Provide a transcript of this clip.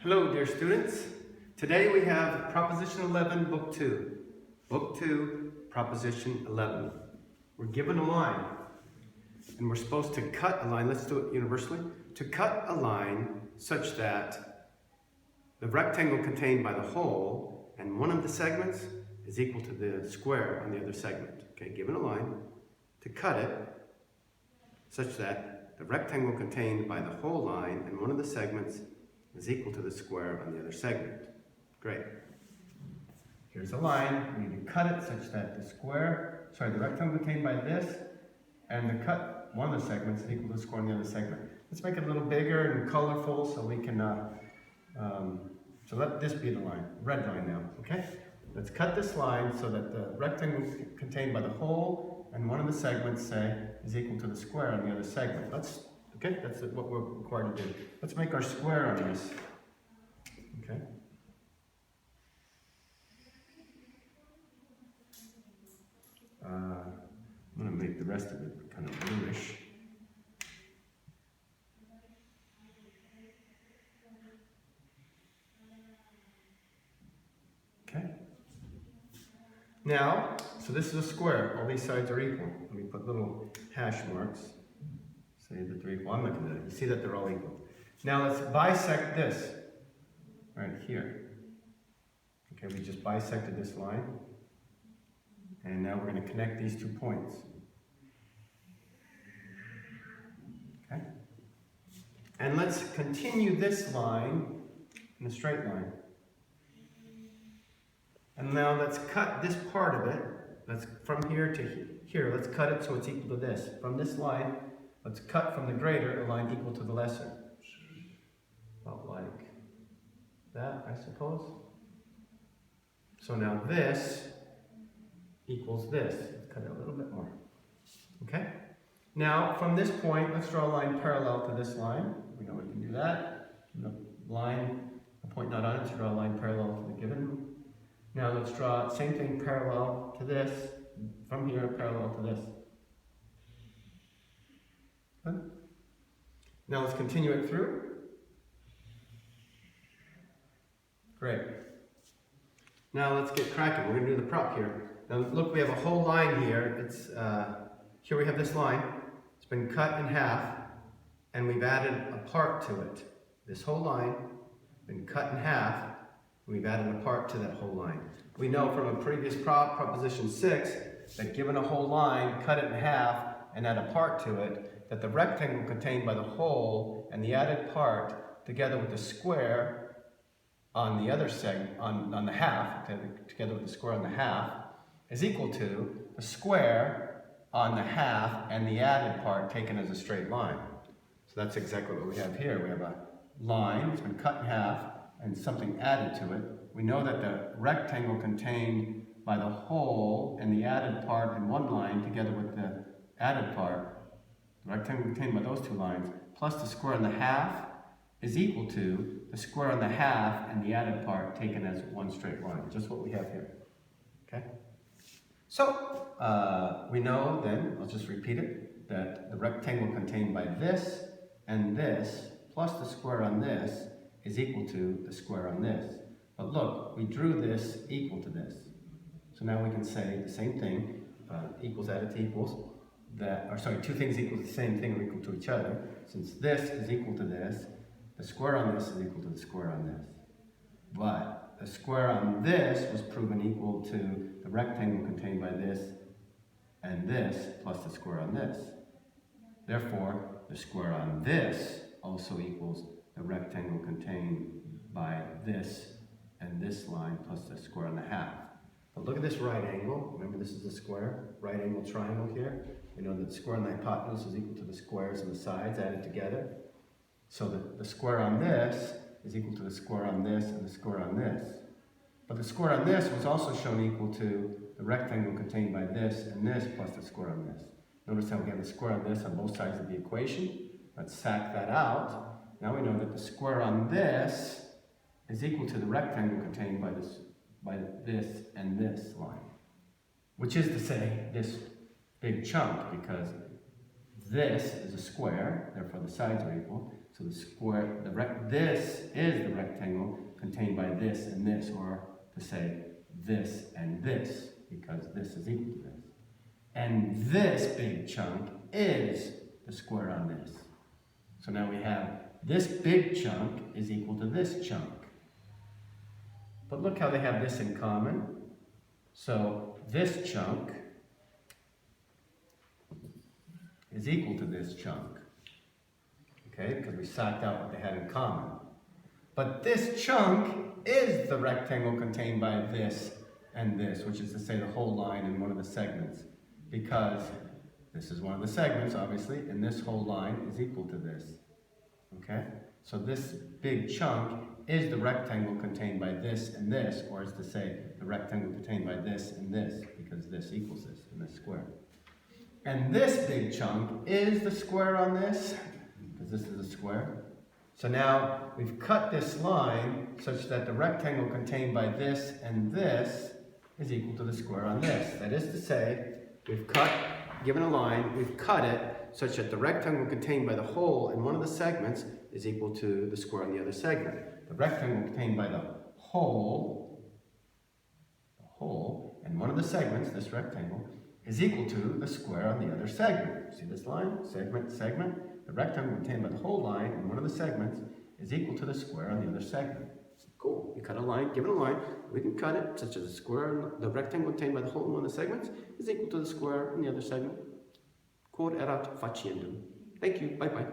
Hello, dear students. Today we have Proposition 11, Book 2. Book 2, Proposition 11. We're given a line, and we're supposed to cut a line. Let's do it universally. To cut a line such that the rectangle contained by the whole and one of the segments is equal to the square on the other segment. Okay, given a line, to cut it such that the rectangle contained by the whole line and one of the segments is equal to the square on the other segment. Great. Here's a line. We need to cut it such that the rectangle contained by this and the cut one of the segments is equal to the square on the other segment. Let's make it a little bigger and colorful so we can, so let this be the line, red line now, okay? Let's cut this line so that the rectangle contained by the whole and one of the segments, say, is equal to the square on the other segment. Okay, that's what we're required to do. Let's make our square on this. Okay. I'm going to make the rest of it kind of bluish. Okay. Now, so this is a square. All these sides are equal. Let me put little hash marks. Say that they're equal. I'm not going to do that. You see that they're all equal. Now let's bisect this right here. Okay, we just bisected this line. And now we're going to connect these 2 points. Okay? And let's continue this line in a straight line. And now let's cut this part of it. Let's from here to here. Let's cut it so it's equal to this. From this line, let's cut from the greater a line equal to the lesser. About like that, I suppose. So now this equals this. Let's cut it a little bit more. Okay? Now, from this point, let's draw a line parallel to this line. We know we can do that. A point not on it, so draw a line parallel to the given. Now let's draw same thing parallel to this. From here, parallel to this. Good. Now let's continue it through. Great. Now let's get cracking. We're going to do the prop here. Now look, we have a whole line here. Here we have this line. It's been cut in half, and we've added a part to it. This whole line been cut in half, and we've added a part to that whole line. We know from a previous Proposition 6, that given a whole line, cut it in half, and add a part to it, that the rectangle contained by the whole and the added part, together with the square on the other segment, on the half, together with the square on the half, is equal to the square on the half and the added part taken as a straight line. So that's exactly what we have here. We have a line, it's been cut in half, and something added to it. We know that the rectangle contained by the whole and the added part in one line, together with the added part, the rectangle contained by those 2 lines, plus the square on the half, is equal to the square on the half and the added part taken as one straight line. Just what we have here. Okay? So, we know then, I'll just repeat it, that the rectangle contained by this and this, plus the square on this, is equal to the square on this. But look, we drew this equal to this. So now we can say the same thing, equals added to equals, 2 things equal to the same thing or equal to each other. Since this is equal to this, the square on this is equal to the square on this. But the square on this was proven equal to the rectangle contained by this and this plus the square on this. Therefore, the square on this also equals the rectangle contained by this and this line plus the square on the half. But look at this right angle. Remember, this is a square, right angle triangle here. We know that the square on the hypotenuse is equal to the squares on the sides added together. So the square on this is equal to the square on this and the square on this. But the square on this was also shown equal to the rectangle contained by this and this plus the square on this. Notice how we have the square on this on both sides of the equation. Let's sack that out. Now we know that the square on this is equal to the rectangle contained by this and this line. Which is to say, this big chunk, because this is a square, therefore the sides are equal. So the square, this is the rectangle contained by this and this, or to say this and this, because this is equal to this. And this big chunk is the square on this. So now we have this big chunk is equal to this chunk. But look how they have this in common. So this chunk is equal to this chunk. Okay, because we sacked out what they had in common. But this chunk is the rectangle contained by this and this, which is to say the whole line in one of the segments. Because this is one of the segments, obviously, and this whole line is equal to this. Okay? So this big chunk is the rectangle contained by this and this, or is to say the rectangle contained by this and this, because this equals this in this square. And this big chunk is the square on this, because this is a square. So now we've cut this line such that the rectangle contained by this and this is equal to the square on this. That is to say, we've given a line, we've cut it such that the rectangle contained by the whole in one of the segments is equal to the square on the other segment. The rectangle contained by the whole in one of the segments, this rectangle, is equal to the square on the other segment. See this line? Segment, segment. The rectangle contained by the whole line in one of the segments is equal to the square on the other segment. Cool. You cut a line, given a line, we can cut it such that the square, the rectangle contained by the whole in one of the segments is equal to the square in the other segment. Quod erat faciendum. Thank you. Bye-bye.